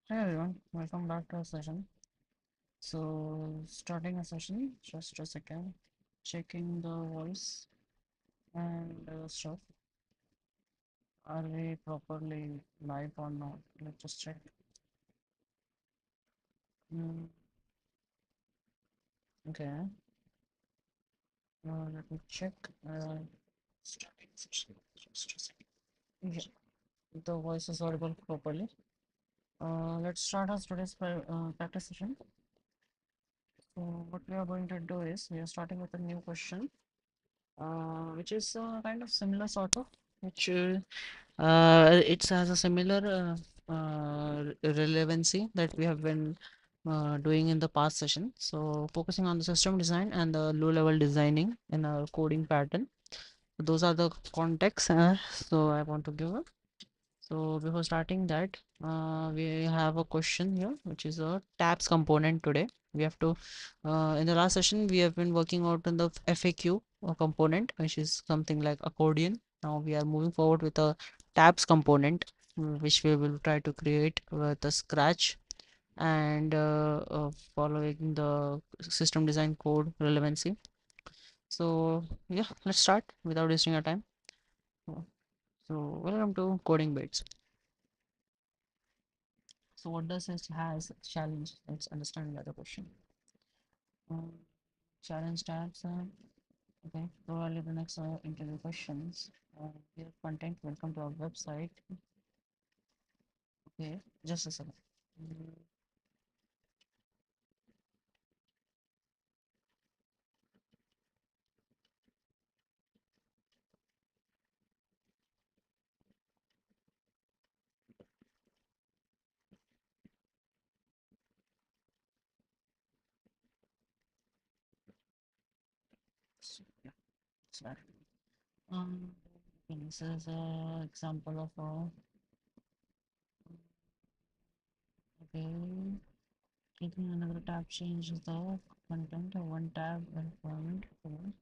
Hey everyone, welcome back to our session. So, starting a session, just a second, checking the voice and stuff. Are we properly live or not? Let's just check. Mm, okay, let me check. Starting session, just a second. Yeah, the voice is audible properly. Let's start our today's practice session. So, what we are going to do is we are starting with a new question, which is kind of similar sort of, which it has a similar relevancy that we have been doing in the past session. So focusing on the system design and the low level designing in a coding pattern. Those are the contexts. So I want to give up. So before starting that, we have a question here, which is a tabs component today. We have to, in the last session, we have been working out on the FAQ component, which is something like accordion. Now we are moving forward with a tabs component, which we will try to create with a scratch and following the system design code relevancy. So yeah, let's start without wasting our time. So welcome to Coding Bits. So what does it has challenge? Let's understand the other question. Um, Challenge tabs. Okay, probably the next interview questions. Your content. Welcome to our website. Okay, just a second. Mm, yeah, sorry. Um, okay, this is a example of a okay. Clicking another tab changes the content of one tab requirement. Okay.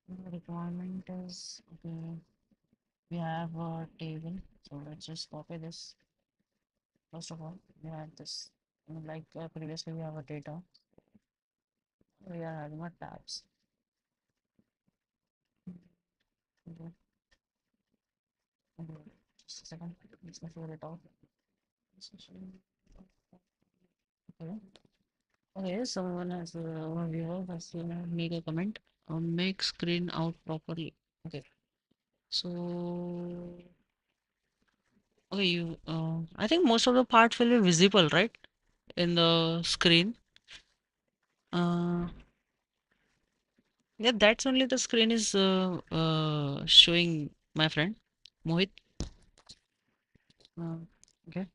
The requirement is okay. We have a table, so let's just copy this. First of all, we have this, like previously we have a data. We are having a tabs. Okay, okay. Just a second. Let's me figure it out. Okay. Okay. Someone has one viewer has to make a comment. Make screen out properly. Okay. So okay, you. I think most of the parts will be visible, right, in the screen. Uh, yeah, that's only the screen is showing, my friend Mohit. Uh, okay.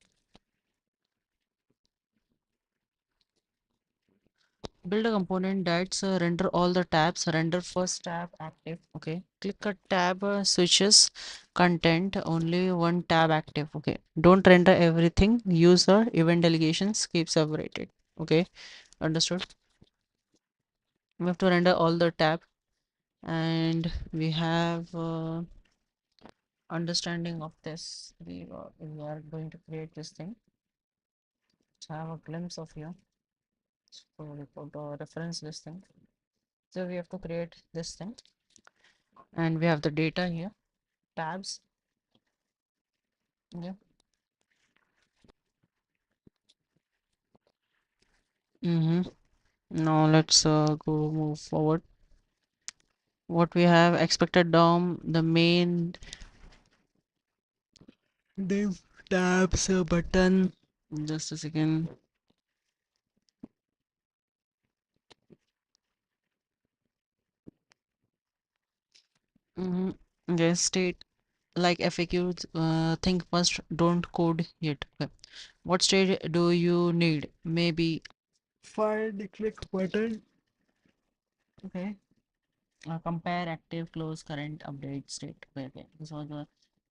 Build a component that's render all the tabs. Render first tab active. Okay. Click a tab switches content. Only one tab active. Okay. Don't render everything. User event delegations keep separated. Okay. Understood. We have to render all the tab, and we have understanding of this. We are going to create this thing. Let's have a glimpse of you. So we put a reference this thing. So we have to create this thing, and we have the data here, tabs. Yeah. Mm-hmm. Now let's go move forward. What we have expected DOM, the main div tabs button. Just a second. Mm-hmm. Okay, state like FAQs. Think first, don't code yet. Okay. What state do you need? Maybe find the click button. Okay. Compare active, close, current, update, state. Okay, okay. This was the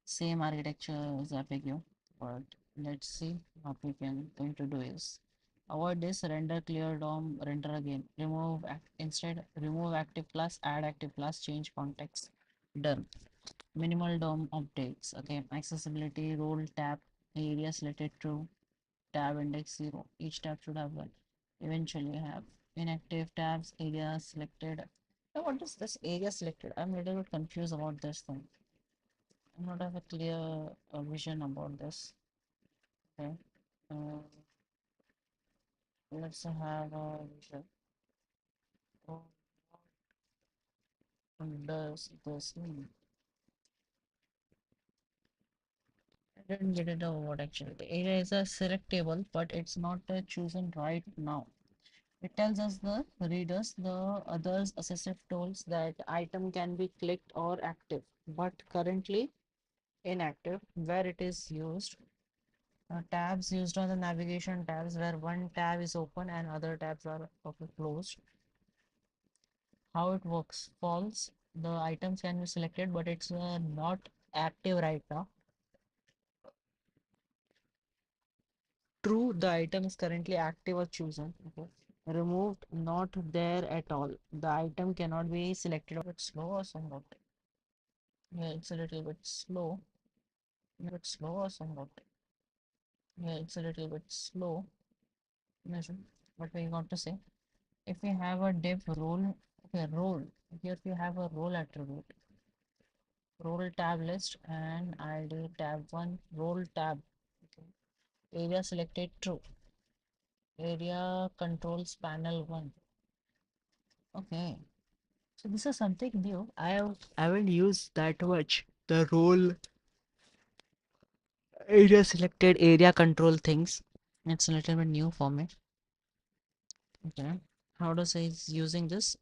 same architecture as FAQ, but let's see what we can going to do is avoid this render clear DOM render again. Instead remove active class, add active class, change context. Done. Minimal DOM updates. Okay, accessibility, role tab, area selected true, tab index 0. Each tab should have one. Eventually have inactive tabs, area selected. Now, what is this area selected? I'm a little bit confused about this thing. I not have a clear vision about this. Okay. Uh, let's have a vision. Oh, what does this mean? I didn't get it over what actually. The area is a selectable, but it's not chosen right now. It tells us the readers, the others assessive tools that item can be clicked or active, but currently inactive where it is used. Tabs used on the navigation tabs where one tab is open and other tabs are closed. How it works? False. The items can be selected, but it's not active right now. True, the item is currently active or chosen. Okay. Removed, not there at all. The item cannot be selected. A bit slow or somewhat. Yeah, it's a little bit slow. Bit slow or somewhat. Yeah, it's a little bit slow. Imagine what we got to say. If we have a div role, okay, role. Here we have a role attribute. Role tab list and ID tab 1 role tab. Okay. Area selected true. Area controls panel 1. Okay. So this is something new. I haven't used that much. The role area selected area control things. It's a little bit new for me. Okay. How does is using this?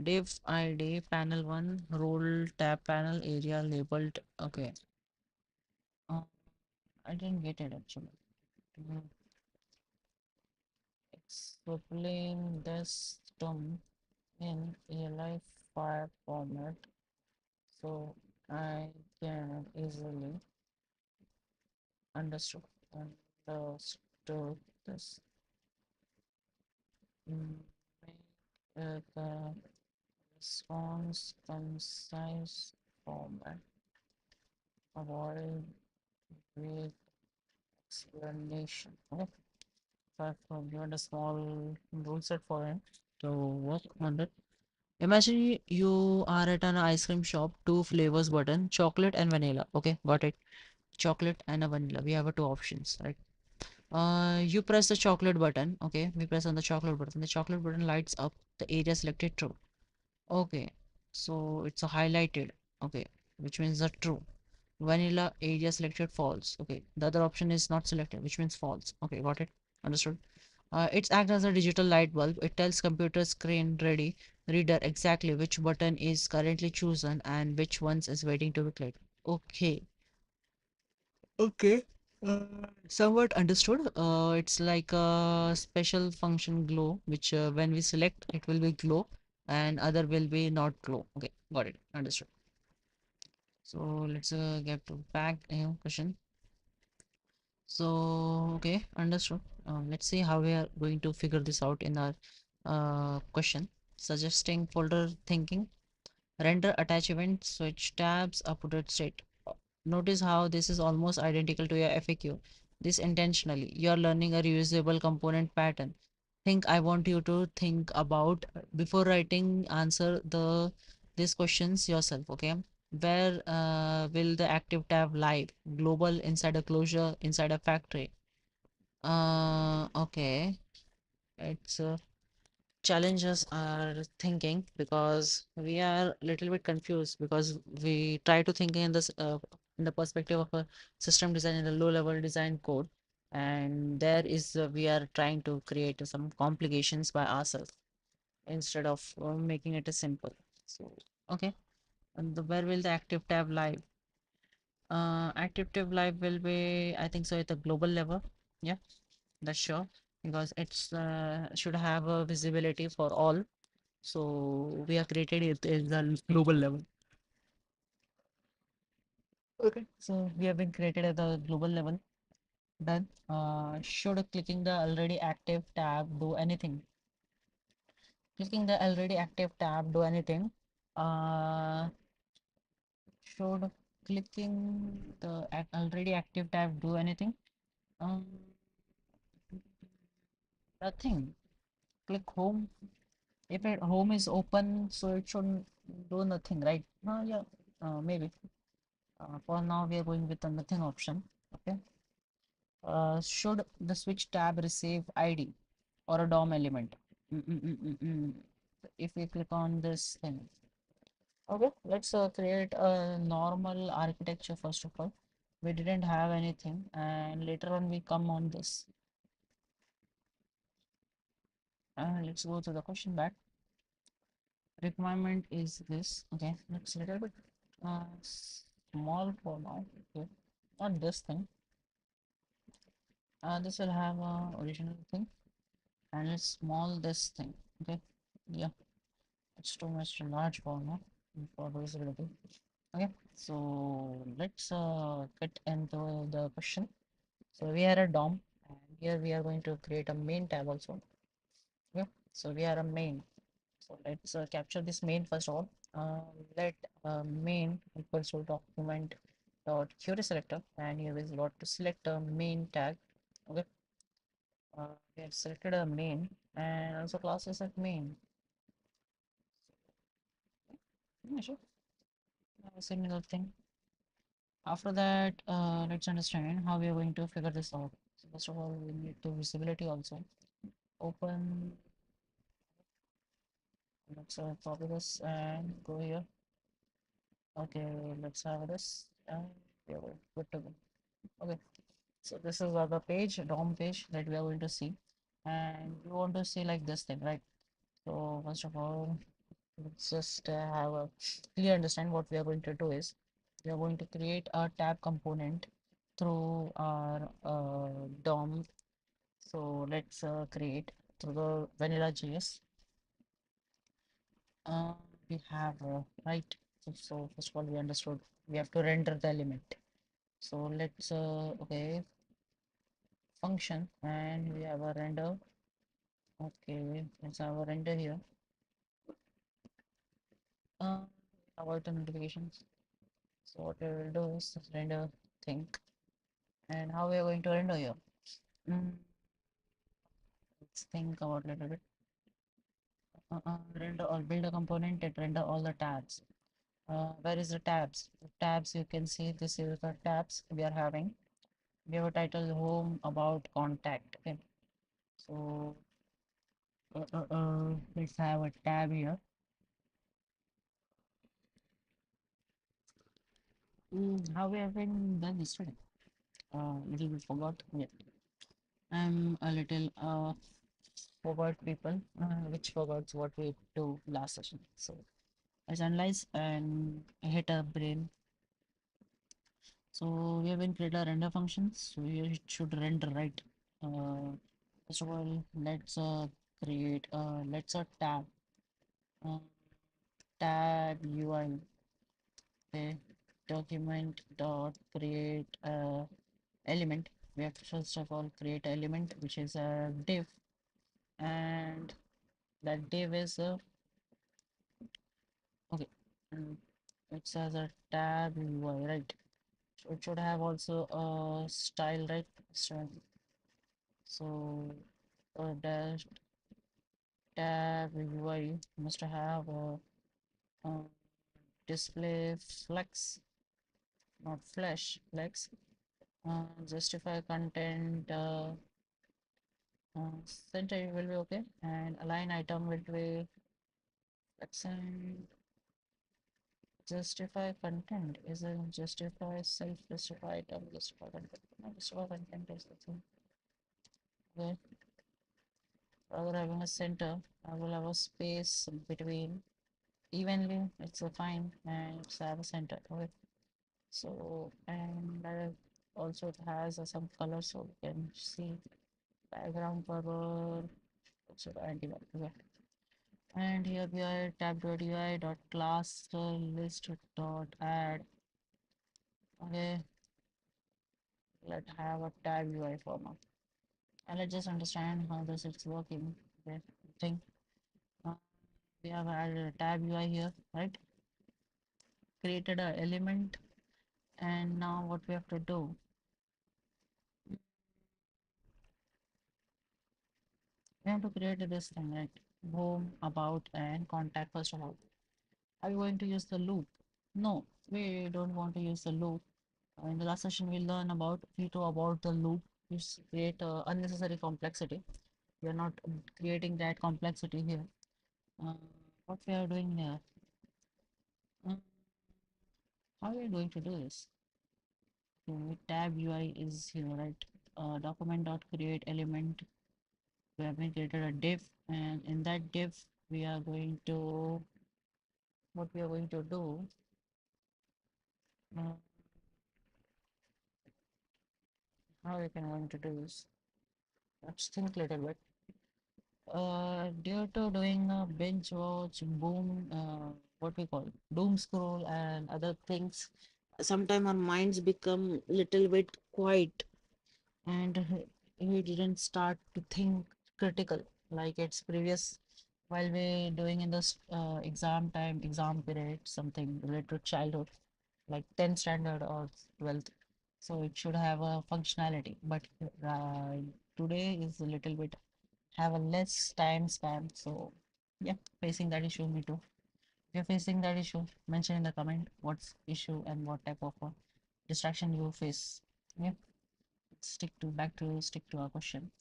Div ID panel 1 role tab panel area labeled. Okay. Uh, I didn't get it actually. Mm, explain this term in a file format so I can easily understood understood this. Make the response concise format. Avoid vague explanation. Okay, so I've given a small rule set for him to work on it. Imagine you are at an ice cream shop, two flavors button, chocolate and vanilla. Okay, got it. Chocolate and a vanilla. We have two options, right? You press the chocolate button. Okay, we press on the chocolate button. The chocolate button lights up the area selected true. Okay, so it's a highlighted. Okay, which means the true. Vanilla area selected false. Okay, the other option is not selected, which means false. Okay, got it. Understood. It's act as a digital light bulb. It tells computer screen ready reader exactly which button is currently chosen and which ones is waiting to be clicked. Okay. Okay. Somewhat understood. It's like a special function glow, which when we select, it will be glow, and other will be not glow. Okay, got it. Understood. So let's get to back question. So okay, understood. Let's see how we are going to figure this out in our question. Suggesting folder thinking, render attach event, switch tabs, update state. Notice how this is almost identical to your FAQ. This intentionally. You are learning a reusable component pattern. Think I want you to think about before writing answer these questions yourself. Okay, where will the active tab live? Global, inside a closure, inside a factory. Okay, it's challenges are thinking because we are a little bit confused because we try to think in this in the perspective of a system design in a low level design code, and there is we are trying to create some complications by ourselves instead of making it a simple. So okay, and where will the active tab live? Active tab live will be, I think so, at the global level. Yeah, that's sure, because it's should have a visibility for all, so we are created it in the global level. Okay. So we have been created at the global level. Then should clicking the already active tab do anything? Clicking the already active tab do anything? Uh, should clicking the already active tab do anything? Um, Nothing. Click home. If home is open, so it should do nothing, right? Yeah, maybe. For now, we are going with the nothing option. Okay. Should the switch tab receive ID or a DOM element? If we click on this thing, okay, let's create a normal architecture first of all. We didn't have anything, and later on we come on this. Let's go to the question back. Requirement is this. Okay, let's little bit small for now. Okay, not this thing. This will have a original thing, and let's small this thing. Okay, yeah, it's too much large for now for visibility. Okay, so let's get into the question. So we are a DOM, and here we are going to create a main tab also. Okay, so we are a main. So let's capture this main first of all. Let main equals to document dot query selector, and here is what to select a main tag. Okay, we have selected a main, and also classes at main. Yeah, sure. Similar thing. After that, let's understand how we are going to figure this out. So first of all, we need to visibility also. Open. Let's copy this and go here. Okay, let's have this, and we are good to go. Okay, so this is the page, DOM page that we are going to see, and we want to see like this thing, right? So first of all, let's just have a clear understand what we are going to do is we are going to create a tab component through our DOM. So let's create through the vanilla JS. Uh, we have right. So first of all, we understood we have to render the element. So let's okay, function, and we have a render. Okay, let's have a render here. Avoid the notifications. So what we will do is render thing, and how we are going to render here. Mm, let's think about a little bit. Render or build a component that render all the tabs. Where is the tabs? The tabs you can see, this is the tabs we are having. We have a title home, about, contact. Okay, so let's have a tab here. How we have been done yesterday? Little bit forgot. Yeah, I'm a little forgot people, which forgot what we do last session. So let's analyze and hit a brain. So we have been create a render functions. So we should render, right. First of all, let's create let's a tab uh, tab UI. Okay, document dot create element. We have to first of all create element which is a div, and that div is okay, and it says a tab UI, right? So it should have also a style, right? So dash tab UI must have a display flex, not flash flex. Justify content center will be okay, and align item will be accent. Justify content is a justify self justify item justify content. No, justify content is the thing. Okay, rather having a center, I will have a space between evenly. It's a fine, and it's have a center. Okay, so and also it has some color, so we can see background color. Also anti okay. And here we are tab.ui dot class list dot add. Okay, let's have a tab UI for now, and let's just understand how this is working. Okay, thing. Uh, we have added a tab UI here, right? created a element, and now what we have to do, we have to create this thing, right? Home, about, and contact. First of all, are you going to use the loop? No, we don't want to use the loop. In the last session, we learn about about the loop, which create unnecessary complexity. We are not creating that complexity here. uh, what we are doing here, uh, how are we going to do this? Okay, tab UI is here, right? Document dot create element, we have been created a div, and in that div we are going to, what we are going to do, uh, how we can going to do this, let's think a little bit. Due to doing a binge watch, boom, what we call doom scroll and other things, sometimes our minds become little bit quiet, and we didn't start to think critical like its previous, while we doing in this exam time, exam period, something related to childhood, like 10th standard or 12th. So it should have a functionality, but uh, today is a little bit have a less time span. So yeah, facing that issue, me too. If you're facing that issue, mention in the comment what's issue and what type of distraction you face. Yeah, stick to our question.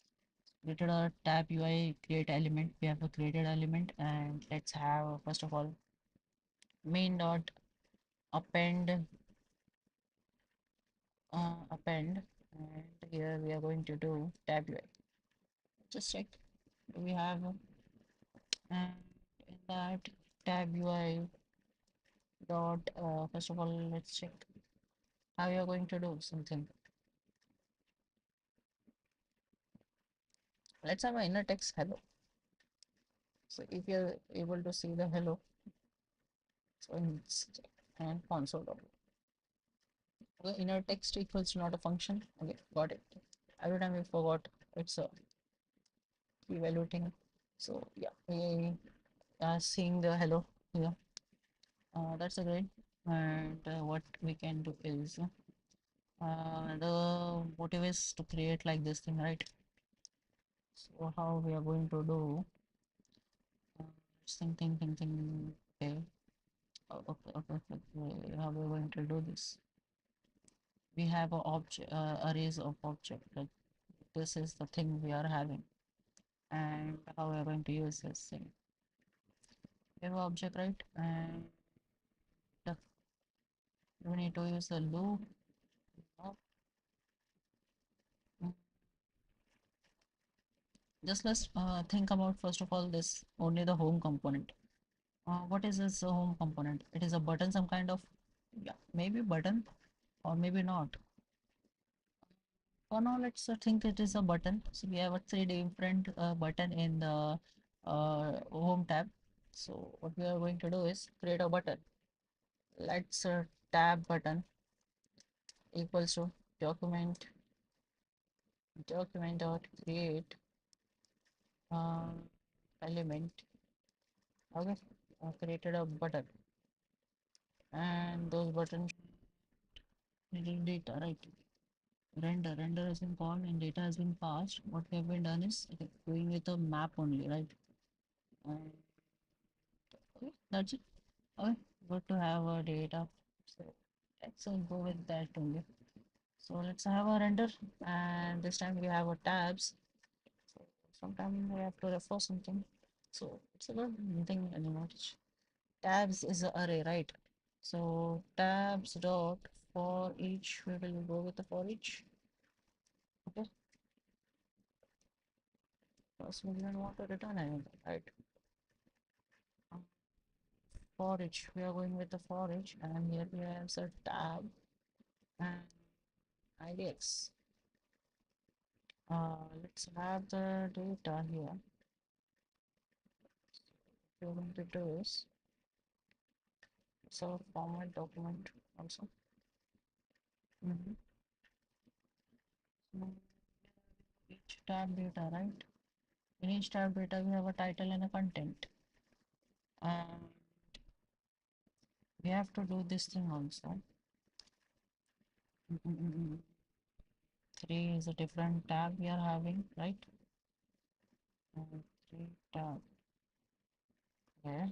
Created a tab UI create element. We have a created element, and let's have first of all main dot append, append, and here we are going to do tab UI. Just check, we have, and in that tab UI dot, first of all let's check how you are going to do something. Let's have an inner text hello. So if you're able to see the hello, so in and console dot, okay, inner text equals not a function. Okay, got it. Every time we forgot, it's a evaluating. So yeah, we are seeing the hello here. That's a great. And what we can do is, the motive is to create like this thing, right? So how we are going to do? Uh, think. Okay. Okay. How we are going to do this? We have a object, arrays of object. Like this is the thing we are having, and how we are going to use this thing. We have an object, right? And we need to use a loop. No. Mm. Just let's think about first of all this only the home component. What is this home component? It is a button, some kind of, yeah, maybe button or maybe not. For now, let's think it is a button. So we have a three different button in the home tab. So what we are going to do is create a button. Let's tab button equals to document dot create uh, element. Okay, created a button, and those buttons needing data, right? Render has been called and data has been passed. What we have been done is, okay, doing with a map only, right? And okay, that's it. Okay, good to have a data. So let's go with that only. So let's have a render, and this time we have a tabs. So sometimes we have to refer something. So it's a good thing anymore. Tabs is an array, right? So tabs dot for each, we will go with the for each. Okay, first we don't want to return anything, right? For each, we are going with the for each, and here we have a tab and idx. Let's have the data here. We're going to do is, so format document also. Mhm. So each tab data, right? In each tab data, we have a title and a content, and we have to do this thing also. 3 is a different tab we are having, right? 3 tab. Okay.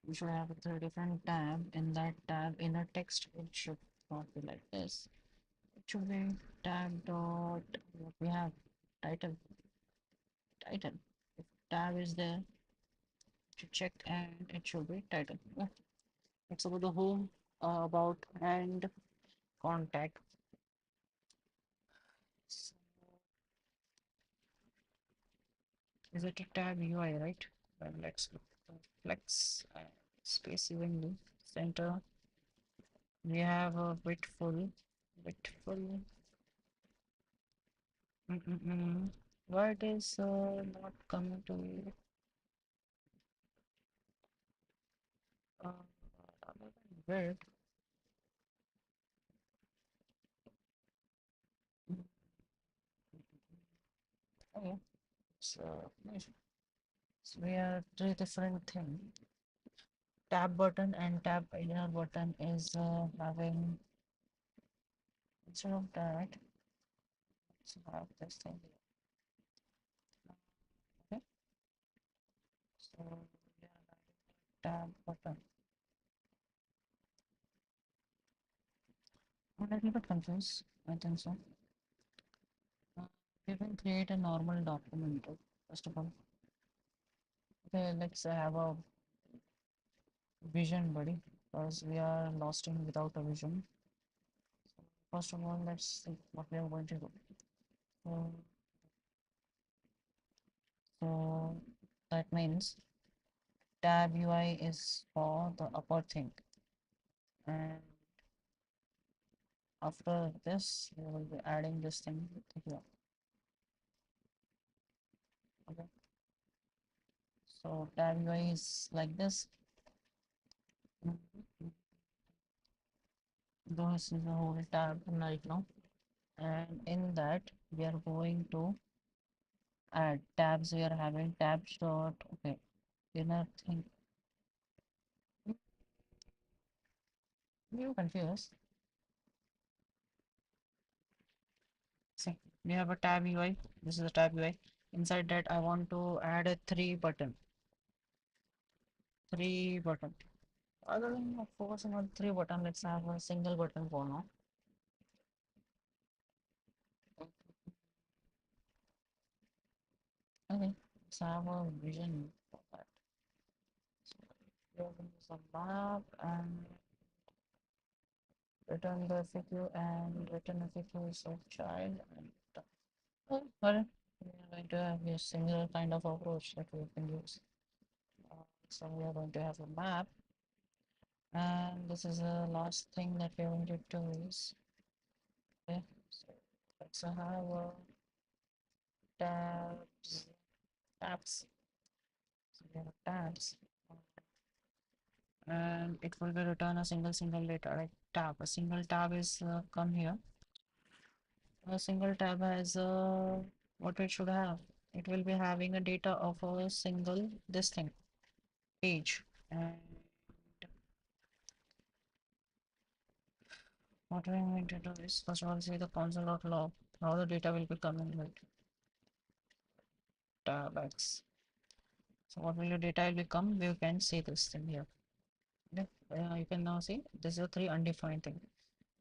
We should have a 3 different tab. In that tab, in a text, it should not be like this. It should be tab dot what we have title. Title. If tab is there, to check and it should be title. Yeah. It's about the home, about and contact. So, is it a tab UI, right? Well, let's look at the flex space evenly center. We have a bit full, bit full. Why it is not coming to me? Uh, weird. Okay, so, so we are three different thing. Tab button and tab inner button is having instead of that. Let's have this thing here. Okay, so we are adding tab button. I'm a little bit confused. I think so. We will create a normal document first of all. Okay, let's have a vision, buddy, because we are lost in without a vision. First of all, let's see what we are going to do. So, so that means tab UI is for the upper thing, and after this, we will be adding this thing here. Okay. So tab UI is like this. This is the whole tab right now, and in that we are going to add tabs. We are having tabs dot okay inner thing. You confused. See, we have a tab UI. This is a tab UI. Inside that, I want to add a three button. Three button. Other than focusing on three button, let's have a single button for now. Okay, let's have a vision for that. So, we open some map and return the FAQ and return FAQs of child and oh, alright. We are going to have a similar kind of approach that we can use. So we are going to have a map, and this is the last thing that we are going to do is okay. So let's have a tabs. So we have tabs, and it will be return a single data like tab. A single tab is come here. A single tab has what it should have. It will be having a data of a single this thing page. And what we are going to do is first of all see the console.log how the data will be coming right. Tab X. So what will your data will become? We can see this thing here. Okay. You can now see this is a three undefined thing.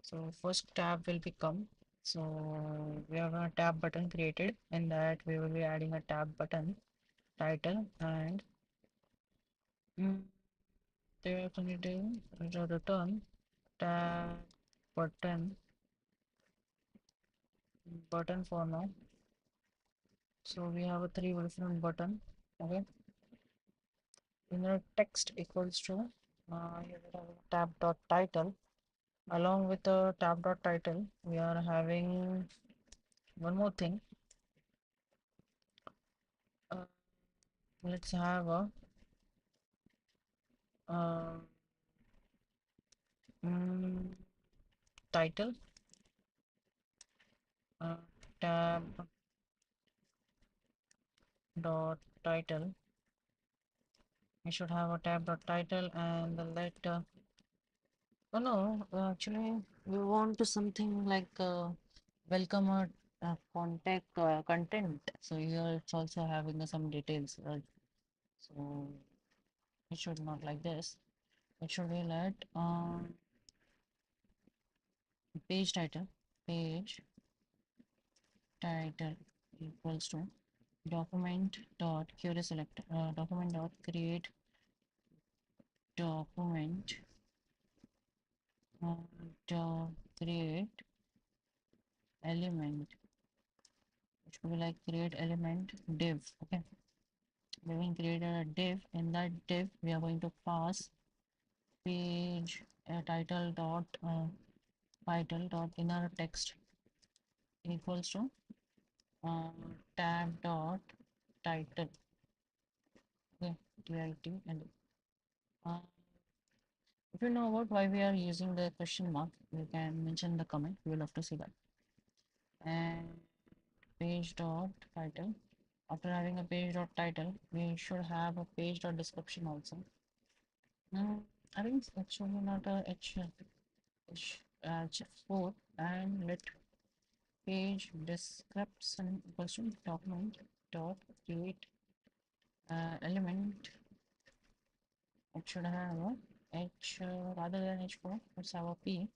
So first tab will become. So we have a tab button created. In that we will be adding a tab button title and there can you do return tab button for now. So we have a three different button. Okay. Inner text equals to tab dot title. Along with the tab dot title, we are having one more thing. Uh, let's have a uh, mm, title tab dot title I should have a tab.title and let oh no, actually we want to something like welcome or contact content. So here it's also having some details. So it should not like this. It should be let page title, page title equals to document dot query select document dot create document dot create element. It should be like create element div. Okay, we will create a div. In that div we are going to pass page title dot inner text equals to uh, tab dot title. Okay, TIT and uh, if you know about why we are using the question mark, you can mention the comment. We will have to see that. And page dot title. After having a page dot title, we should have a page dot description also. I think it's actually not a H4 and let page description equals to document dot create element. It should have a H rather than H4. Let's have a P,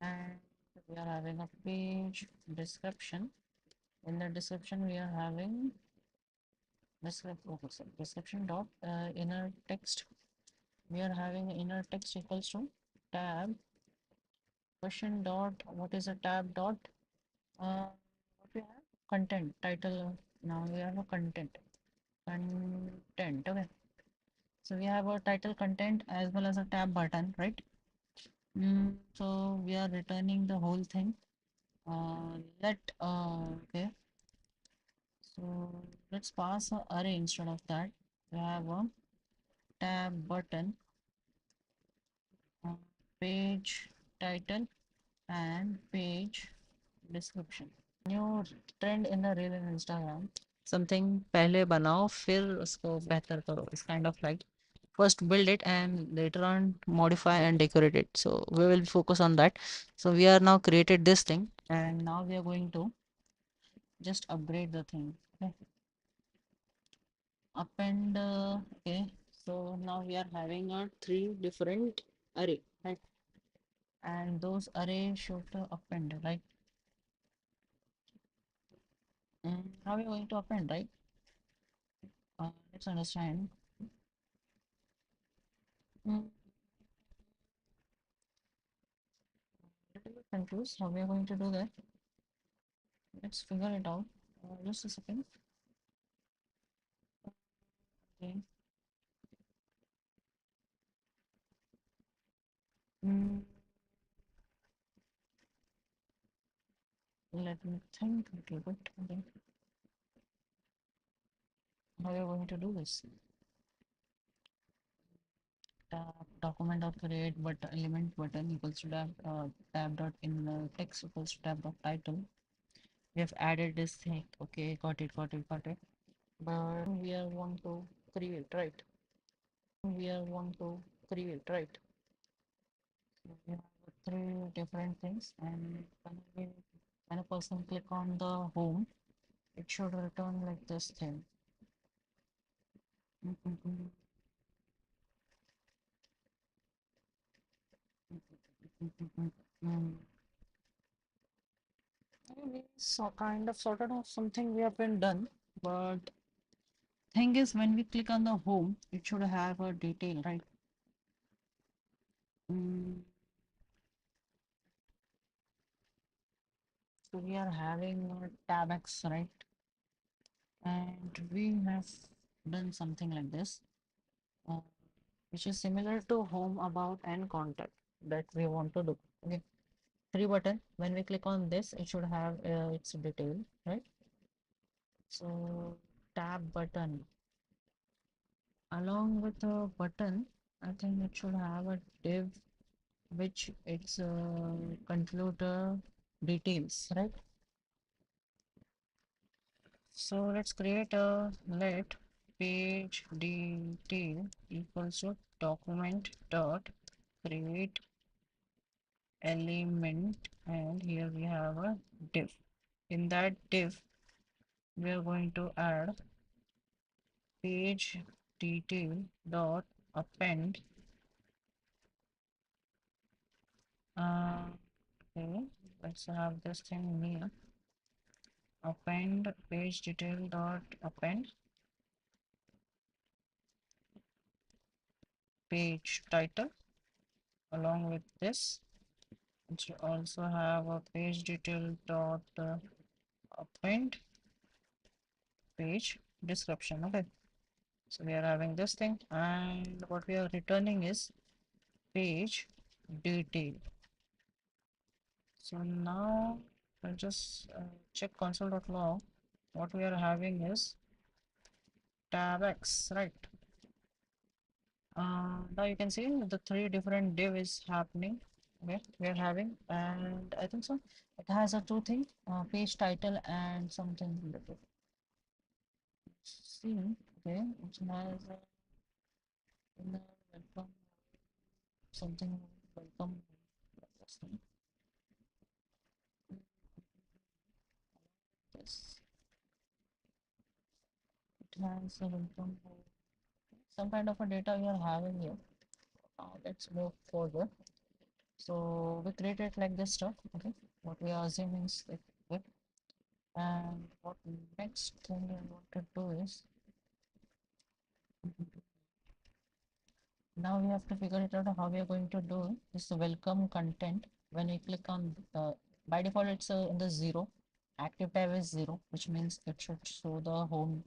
and we are having a page description. In the description, we are having description dot inner text. We are having inner text equals to tab question dot what is a tab dot what we have content title. Now we have a content. Okay, so we have a title content as well as a tab button, right? So we are returning the whole thing. Let okay, so let's pass a array instead of that. We have a tab button, uh, page title and page description. New trend in the reel in Instagram. Something पहले बनाओ फिर उसको बेहतर करो. It's kind of like first build it and later on modify and decorate it. So we will focus on that. So we are now created this thing and now we are going to just upgrade the thing. Okay, append. Okay, so now we are having a three different array, right? And those array should append, right? How are we going to append, right? Let's understand. Mm, little bit confused how we are going to do that. Let's figure it out. Just a second. Okay. Mm, let me think a little bit. Okay. How are you going to do this? Document dot create but element button equals to tab dot in text equals to tab dot title. We have added this thing. Okay, got it. But we are want to create, right? We are want to create, right? So we have three different things, and when a person click on the home, it should return like this thing. Mm, mm, mm, mm, mm, mm, mm. We so kind of sorted out something we have been done, but thing is when we click on the home, it should have a detail, right? Mm, so we are having a tab X, right? And we have done something like this, uh, which is similar to home, about, and contact that we want to do. Okay, three button. When we click on this, it should have its detail, right? So tab button along with the button, I think it should have a div which it's conclude details, right? So let's create a let page detail equals to document dot create element, and here we have a div. In that div we are going to add page detail dot append. Okay, let's have this thing here. Append page detail dot append page title. Along with this, it should also have a page detail dot append page description. Okay, so we are having this thing, and what we are returning is page detail. So now I'll just check console.log. What we are having is tab x, right? Now you can see the three different div is happening. Okay, we are having, and I think so. It has a two thing, page title and something related. See, okay, it has welcome something welcome. Yes, it has a welcome. Some kind of a data we are having here. Let's move forward. So we created like this stuff. Okay, what we are assuming is like good. And what next thing I want to do is now we have to figure it out how we are going to do this welcome content. When we click on the, by default it's in the zero, active tab is zero, which means it should show the home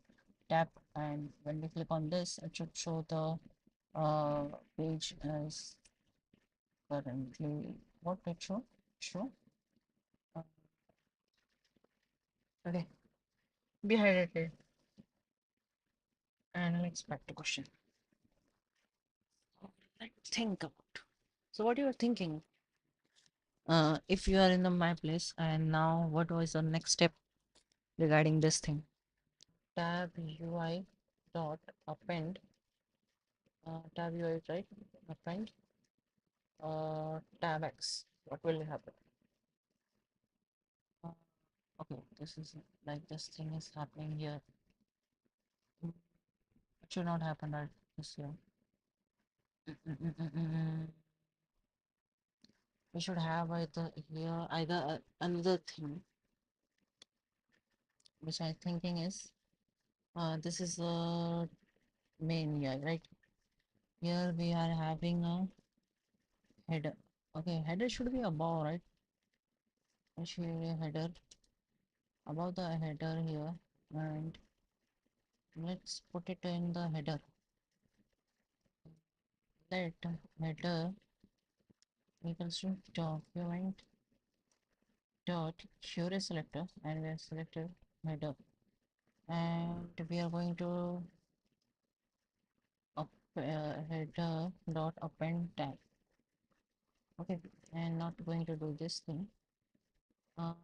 tab, and when we click on this it should show the page as currently what it show uh, okay, be highlighted. And let's back to question. Let's think about, so what you are thinking, if you are in the my place, and now what was the next step regarding this thing? Tab UI dot append, tab UI, right? Append tab X. What will happen? Uh, okay, this is like this thing is happening here. It should not happen right this here. We should have either here either another thing, which I thinking is this is a main UI, right? Here we are having a header. Okay, header should be above, right? It should be a header above the header here, and let's put it in the header. Let header equals to document dot query selector, and we have selected header, and we are going to up header dot append tag. Okay, and not going to do this thing. Um,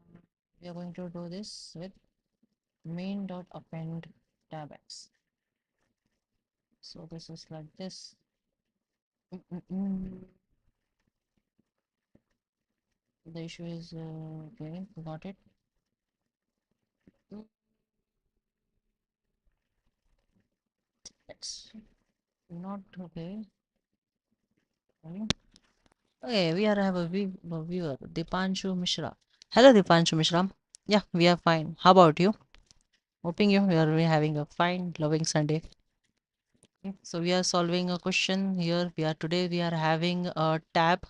we are going to do this with main dot append tab x. So this is like this. The issue is okay, got it. That's not okay. Okay, we are have a viewer, Dipanshu Mishra. Hello, Dipanshu Mishra. Yeah, we are fine. How about you? Hoping you are having a fine, loving Sunday. So we are solving a question here. We are having a tab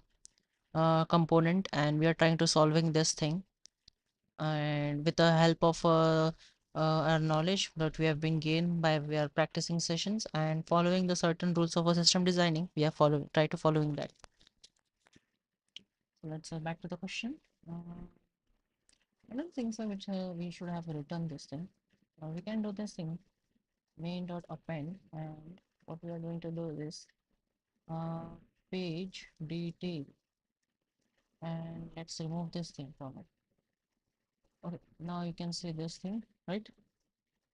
component, and we are trying to solving this thing. And with the help of our knowledge that we have been gained by we are practicing sessions and following the certain rules of a system designing, we are try to following that. So let's back to the question. I don't think so which we should have written this thing. We can do this thing main dot append, and what we are going to do is uh, page detail, and let's remove this thing from it. Okay, now you can see this thing, right?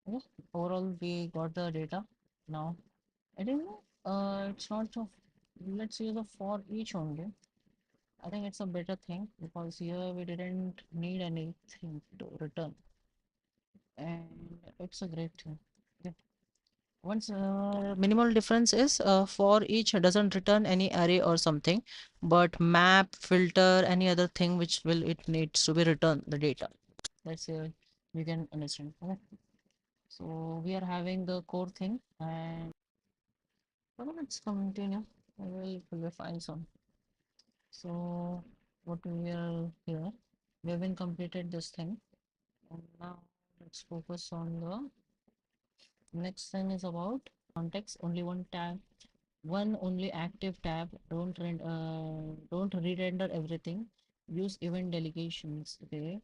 Okay. Overall, we got the data. Now, I think it's not of, let's use the for each only. I think it's a better thing because here we didn't need anything to return, and it's a great thing. Okay. Once minimal difference is for each doesn't return any array or something, but map, filter, any other thing which will it needs to be returned the data. That's we can understand. Okay. So we are having the core thing, and well, let's continue. Will be fine soon. So what we are here, we have been completed this thing, and now let's focus on the next thing is about context. Only one tab, one only active tab. Don't re-render everything. Use event delegations. Okay,